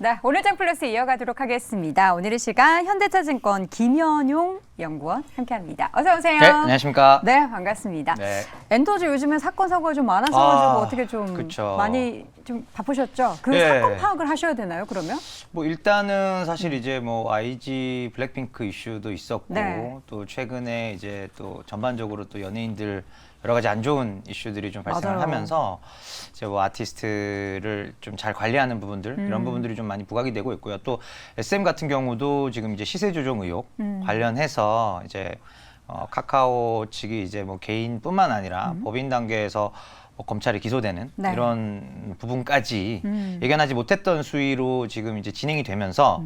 네, 오늘 장플러스 이어가도록 하겠습니다. 오늘의 시간 현대차증권 김현용 연구원 함께합니다. 어서 오세요. 네, 안녕하십니까. 네, 반갑습니다. 네. 엔터즈 요즘엔 사건 사고가 좀 많아서가지고 어떻게 좀 그쵸. 많이 좀 바쁘셨죠? 그 네. 사건 파악을 하셔야 되나요? 그러면? 뭐 일단은 사실 이제 뭐 YG 블랙핑크 이슈도 있었고 네. 또 최근에 이제 또 전반적으로 또 연예인들 여러 가지 안 좋은 이슈들이 좀 발생을 맞아요. 하면서 이제 뭐 아티스트를 좀 잘 관리하는 부분들 이런 부분들이 좀 많이 부각이 되고 있고요. 또 SM 같은 경우도 지금 이제 시세 조정 의혹 관련해서 이제 카카오 측이 이제 뭐 개인뿐만 아니라 법인 단계에서 뭐 검찰에 기소되는 네. 이런 부분까지 예견하지 못했던 수위로 지금 이제 진행이 되면서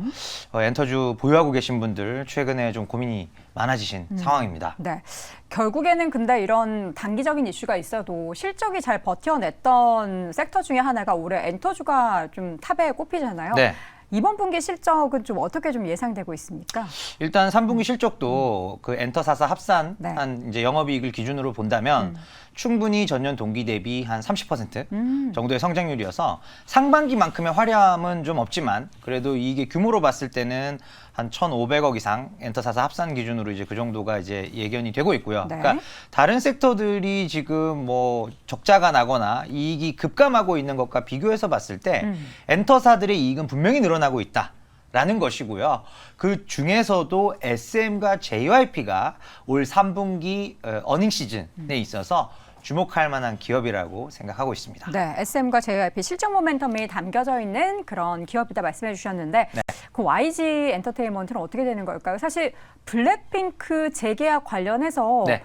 엔터주 보유하고 계신 분들 최근에 좀 고민이 많아지신 상황입니다. 네. 결국에는 근데 이런 단기적인 이슈가 있어도 실적이 잘 버텨냈던 섹터 중에 하나가 올해 엔터주가 좀 탑에 꼽히잖아요. 네. 이번 분기 실적은 좀 어떻게 좀 예상되고 있습니까? 일단 3분기 실적도 그 엔터사사 합산 네. 한 이제 영업이익을 기준으로 본다면 충분히 전년 동기 대비 한 30% 정도의 성장률이어서 상반기만큼의 화려함은 좀 없지만 그래도 이게 규모로 봤을 때는 한 1,500억 이상 엔터사사 합산 기준으로 이제 그 정도가 이제 예견이 되고 있고요. 네. 그러니까 다른 섹터들이 지금 뭐 적자가 나거나 이익이 급감하고 있는 것과 비교해서 봤을 때 엔터사들의 이익은 분명히 늘어나고 있다. 라는 것이고요. 그 중에서도 SM과 JYP가 올 3분기 어닝 시즌에 있어서 주목할 만한 기업이라고 생각하고 있습니다. 네, SM과 JYP 실적 모멘텀이 담겨져 있는 그런 기업이다 말씀해 주셨는데 네. 그 YG 엔터테인먼트는 어떻게 되는 걸까요? 사실 블랙핑크 재계약 관련해서 네.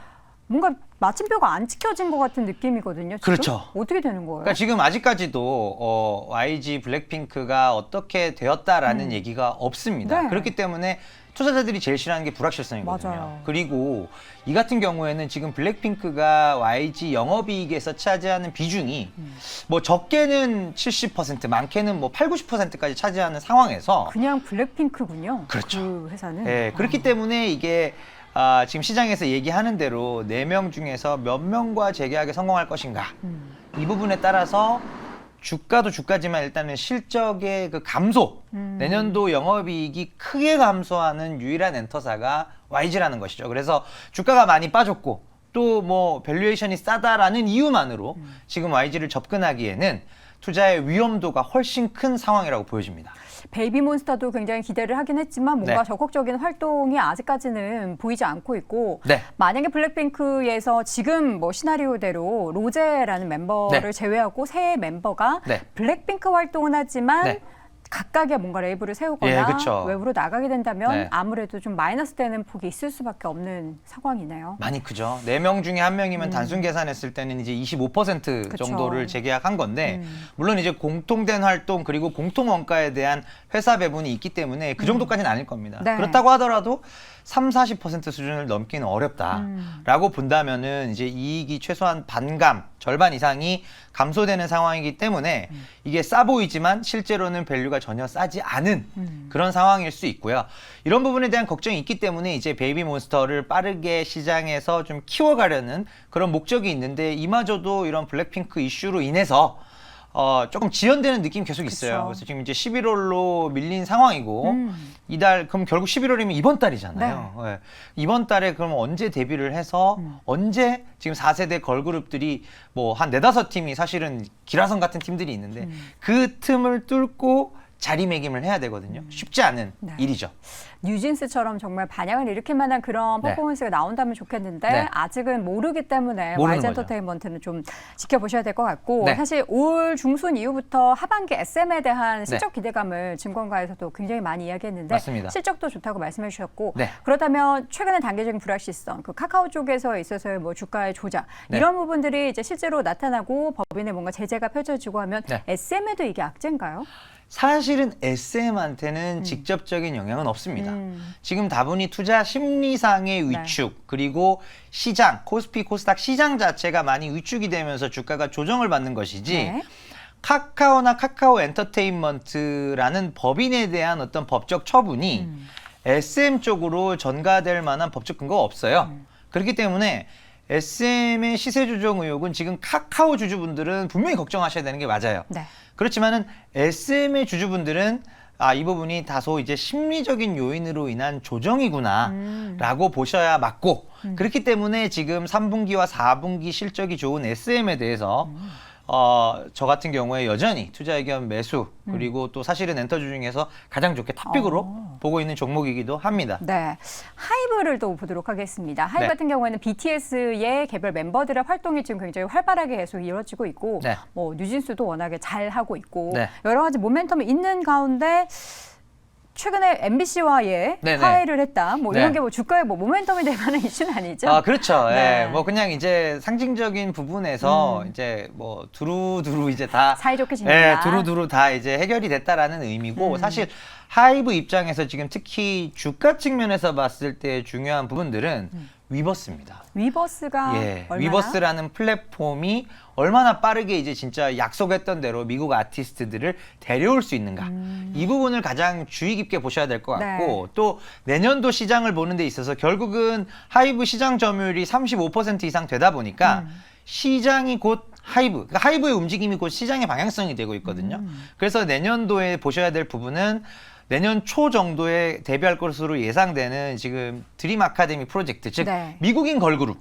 뭔가 마침표가 안 찍혀진 것 같은 느낌이거든요. 지금? 그렇죠. 어떻게 되는 거예요? 그러니까 지금 아직까지도 YG 블랙핑크가 어떻게 되었다라는 얘기가 없습니다. 네. 그렇기 때문에 투자자들이 제일 싫어하는 게 불확실성이거든요. 맞아요. 그리고 이 같은 경우에는 지금 블랙핑크가 YG 영업이익에서 차지하는 비중이 뭐 적게는 70%, 많게는 뭐 8, 90%까지 차지하는 상황에서 그냥 블랙핑크군요. 그렇죠. 그 회사는. 네, 그렇기 때문에 이게 지금 시장에서 얘기하는 대로 4명 중에서 몇 명과 재계약에 성공할 것인가 이 부분에 따라서 주가도 주가지만 일단은 실적의 그 감소 내년도 영업이익이 크게 감소하는 유일한 엔터사가 YG라는 것이죠. 그래서 주가가 많이 빠졌고 또 뭐 밸류에이션이 싸다라는 이유만으로 지금 YG를 접근하기에는 투자의 위험도가 훨씬 큰 상황이라고 보여집니다. 베이비몬스터도 굉장히 기대를 하긴 했지만 뭔가 네. 적극적인 활동이 아직까지는 보이지 않고 있고 네. 만약에 블랙핑크에서 지금 뭐 시나리오대로 로제라는 멤버를 네. 제외하고 새 멤버가 네. 블랙핑크 활동은 하지만 네. 각각의 뭔가 레이블을 세우거나 예, 그쵸. 외부로 나가게 된다면 네. 아무래도 좀 마이너스 되는 폭이 있을 수밖에 없는 상황이네요. 많이 크죠. 4명 중에 1명이면 단순 계산했을 때는 이제 25% 그쵸. 정도를 재계약한 건데 물론 이제 공통된 활동 그리고 공통 원가에 대한 회사 배분이 있기 때문에 그 정도까지는 아닐 겁니다. 네. 그렇다고 하더라도 30-40% 수준을 넘기는 어렵다라고 본다면은 이제 이익이 최소한 반감, 절반 이상이 감소되는 상황이기 때문에 이게 싸 보이지만 실제로는 밸류가 전혀 싸지 않은 그런 상황일 수 있고요. 이런 부분에 대한 걱정이 있기 때문에 이제 베이비몬스터를 빠르게 시장에서 좀 키워가려는 그런 목적이 있는데 이마저도 이런 블랙핑크 이슈로 인해서 조금 지연되는 느낌이 계속 있어요. 그쵸. 그래서 지금 이제 11월로 밀린 상황이고 이달 그럼 결국 11월이면 이번 달이잖아요. 네. 이번 달에 그럼 언제 데뷔를 해서 언제 지금 4세대 걸그룹들이 뭐 한 4-5팀이 사실은 기라성 같은 팀들이 있는데 그 틈을 뚫고 자리매김을 해야 되거든요. 쉽지 않은 네. 일이죠. 뉴진스처럼 정말 반향을 일으킬 만한 그런 네. 퍼포먼스가 나온다면 좋겠는데 네. 아직은 모르기 때문에 모르는 YG 거죠. 엔터테인먼트는 좀 지켜보셔야 될 것 같고 네. 사실 올 중순 이후부터 하반기 SM에 대한 실적 기대감을 증권가에서도 굉장히 많이 이야기했는데 맞습니다. 실적도 좋다고 말씀해 주셨고 네. 그렇다면 최근에 단계적인 불확실성, 그 카카오 쪽에서 있어서의 뭐 주가의 조작 네. 이런 부분들이 이제 실제로 나타나고 법인의 뭔가 제재가 펼쳐지고 하면 네. SM에도 이게 악재인가요? 사실은 SM한테는 직접적인 영향은 없습니다. 지금 다분히 투자 심리상의 위축 그리고 시장, 코스피, 코스닥 시장 자체가 많이 위축이 되면서 주가가 조정을 받는 것이지 네. 카카오나 카카오 엔터테인먼트라는 법인에 대한 어떤 법적 처분이 SM 쪽으로 전가될 만한 법적 근거가 없어요. 그렇기 때문에 SM의 시세 조정 의혹은 지금 카카오 주주분들은 분명히 걱정하셔야 되는 게 맞아요. 네. 그렇지만은 SM의 주주분들은 이 부분이 다소 이제 심리적인 요인으로 인한 조정이구나라고 보셔야 맞고 그렇기 때문에 지금 3분기와 4분기 실적이 좋은 SM에 대해서 저 같은 경우에 여전히 투자 의견 매수 그리고 또 사실은 엔터주 중에서 가장 좋게 탑픽으로 보고 있는 종목이기도 합니다. 네, 하이브를 또 보도록 하겠습니다. 하이브 네. 같은 경우에는 BTS의 개별 멤버들의 활동이 지금 굉장히 활발하게 계속 이루어지고 있고, 네. 뭐 뉴진스도 워낙에 잘 하고 있고 네. 여러 가지 모멘텀이 있는 가운데. 최근에 MBC와의 네네. 화해를 했다. 뭐 이런 네. 게 뭐 주가에 뭐 모멘텀이 될 만한 이슈는 아니죠? 그렇죠. 네. 뭐 그냥 이제 상징적인 부분에서 이제 뭐 두루두루 이제 다 사이좋게 지낸다. 두루두루 다 이제 해결이 됐다라는 의미고 사실 하이브 입장에서 지금 특히 주가 측면에서 봤을 때 중요한 부분들은 위버스입니다. 위버스가 얼마나? 위버스라는 플랫폼이 얼마나 빠르게 이제 진짜 약속했던 대로 미국 아티스트들을 데려올 수 있는가. 이 부분을 가장 주의 깊게 보셔야 될 것 같고 네. 또 내년도 시장을 보는 데 있어서 결국은 하이브 시장 점유율이 35% 이상 되다 보니까 시장이 곧 하이브, 그러니까 하이브의 움직임이 곧 시장의 방향성이 되고 있거든요. 그래서 내년도에 보셔야 될 부분은 내년 초 정도에 데뷔할 것으로 예상되는 지금 드림 아카데미 프로젝트, 즉 네. 미국인 걸그룹.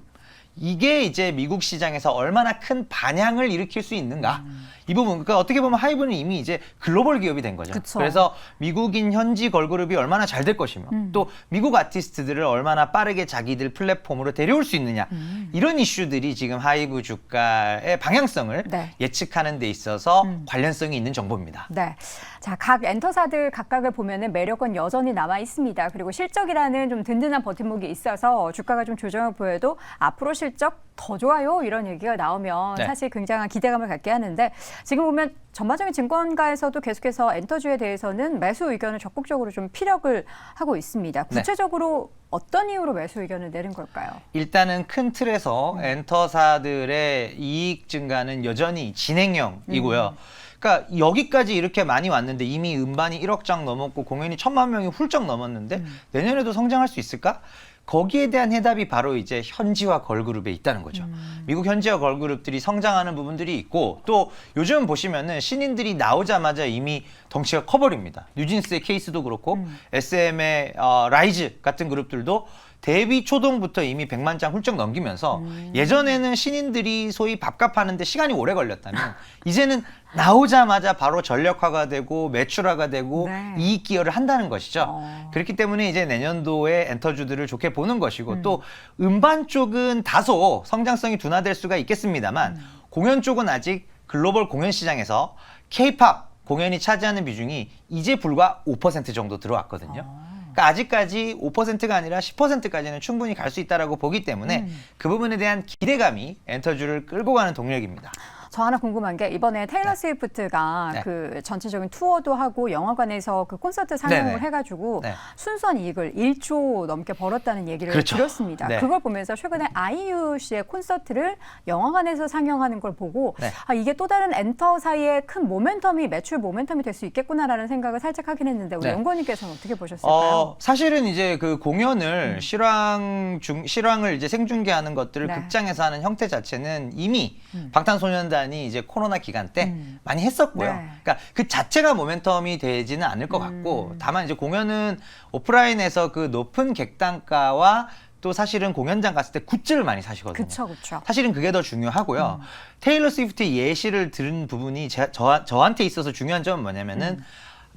이게 이제 미국 시장에서 얼마나 큰 반향을 일으킬 수 있는가. 이 부분, 그러니까 어떻게 보면 하이브는 이미 이제 글로벌 기업이 된 거죠. 그쵸. 그래서 미국인 현지 걸그룹이 얼마나 잘 될 것이며 또 미국 아티스트들을 얼마나 빠르게 자기들 플랫폼으로 데려올 수 있느냐. 이런 이슈들이 지금 하이브 주가의 방향성을 네. 예측하는 데 있어서 관련성이 있는 정보입니다. 네. 자, 각 엔터사들 각각을 보면은 매력은 여전히 남아 있습니다. 그리고 실적이라는 좀 든든한 버팀목이 있어서 주가가 좀 조정을 보여도 앞으로 실적 더 좋아요 이런 얘기가 나오면 네. 사실 굉장한 기대감을 갖게 하는데 지금 보면 전반적인 증권가에서도 계속해서 엔터주에 대해서는 매수 의견을 적극적으로 좀 피력을 하고 있습니다. 구체적으로 어떤 이유로 매수 의견을 내린 걸까요? 일단은 큰 틀에서 엔터사들의 이익 증가는 여전히 진행형이고요. 그러니까 여기까지 이렇게 많이 왔는데 이미 음반이 1억 장 넘었고 공연이 1,000만 명이 훌쩍 넘었는데 내년에도 성장할 수 있을까? 거기에 대한 해답이 바로 이제 현지화 걸그룹에 있다는 거죠. 미국 현지화 걸그룹들이 성장하는 부분들이 있고 또 요즘 보시면은 신인들이 나오자마자 이미 덩치가 커버립니다. 뉴진스의 케이스도 그렇고 SM의 라이즈 같은 그룹들도 데뷔 초동부터 이미 100만 장 훌쩍 넘기면서 예전에는 신인들이 소위 밥값하는데 시간이 오래 걸렸다면 이제는 나오자마자 바로 전력화가 되고 매출화가 되고 네. 이익 기여를 한다는 것이죠. 그렇기 때문에 이제 내년도에 엔터주들을 좋게 보는 것이고 또 음반 쪽은 다소 성장성이 둔화될 수가 있겠습니다만 공연 쪽은 아직 글로벌 공연 시장에서 K-팝 공연이 차지하는 비중이 이제 불과 5% 정도 들어왔거든요. 그러니까 아직까지 5%가 아니라 10%까지는 충분히 갈 수 있다라고 보기 때문에 그 부분에 대한 기대감이 엔터주를 끌고 가는 동력입니다. 저 하나 궁금한 게 이번에 테일러 스위프트가 네. 그 전체적인 투어도 하고 영화관에서 그 콘서트 상영을 네네. 해가지고 네. 순수한 이익을 1조 넘게 벌었다는 얘기를 그렇죠. 들었습니다. 네. 그걸 보면서 최근에 아이유 씨의 콘서트를 영화관에서 상영하는 걸 보고 네. 이게 또 다른 엔터 사이의 큰 모멘텀이 매출 모멘텀이 될 수 있겠구나라는 생각을 살짝 하긴 했는데 우리 네. 연구원님께서는 어떻게 보셨을까요? 사실은 이제 그 공연을 실황을 이제 생중계하는 것들을 네. 극장에서 하는 형태 자체는 이미 방탄소년단이 이제 코로나 기간 때 많이 했었고요. 네. 그러니까 그 자체가 모멘텀이 되지는 않을 것 같고 다만 이제 공연은 오프라인에서 그 높은 객단가와 또 사실은 공연장 갔을 때 굿즈를 많이 사시거든요. 그쵸, 그쵸. 사실은 그게 더 중요하고요. 테일러 스위프트의 예시를 들은 부분이 저한테 있어서 중요한 점은 뭐냐면은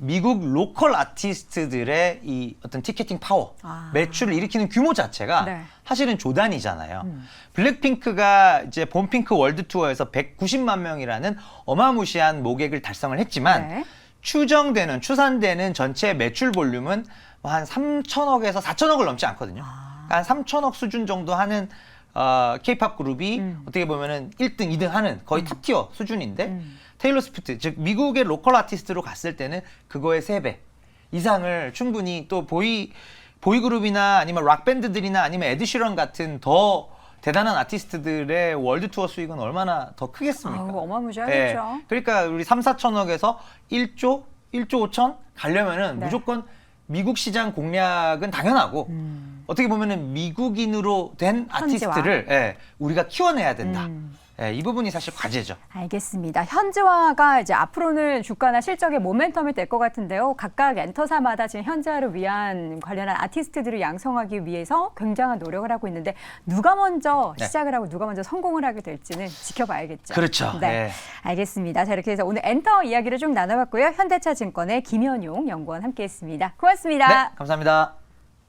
미국 로컬 아티스트들의 이 어떤 티켓팅 파워, 매출을 일으키는 규모 자체가 네. 사실은 조단이잖아요. 블랙핑크가 이제 봄핑크 월드 투어에서 190만 명이라는 어마무시한 모객을 달성을 했지만 네. 추산되는 전체 매출 볼륨은 한 3천억에서 4천억을 넘지 않거든요. 그러니까 한 3천억 수준 정도 하는 K-팝 그룹이 어떻게 보면은 1등, 2등 하는 거의 탑티어 수준인데 테일러 스위프트, 즉 미국의 로컬 아티스트로 갔을 때는 그거의 3배 이상을 충분히 또 보이그룹이나 아니면 락밴드들이나 아니면 에드시런 같은 더 대단한 아티스트들의 월드 투어 수익은 얼마나 더 크겠습니까? 어마무시하겠죠. 그러니까 우리 3, 4천억에서 1조 5천 가려면은 네. 무조건 미국 시장 공략은 당연하고 어떻게 보면은 미국인으로 된 현지화. 아티스트를 우리가 키워내야 된다. 이 부분이 사실 과제죠. 알겠습니다. 현지화가 이제 앞으로는 주가나 실적의 모멘텀이 될 것 같은데요. 각각 엔터사마다 지금 현지화를 위한 관련한 아티스트들을 양성하기 위해서 굉장한 노력을 하고 있는데 누가 먼저 시작을 하고 누가 먼저 성공을 하게 될지는 지켜봐야겠죠. 그렇죠. 네, 알겠습니다. 자, 이렇게 해서 오늘 엔터 이야기를 좀 나눠봤고요. 현대차증권의 김현용 연구원 함께했습니다. 고맙습니다. 네, 감사합니다.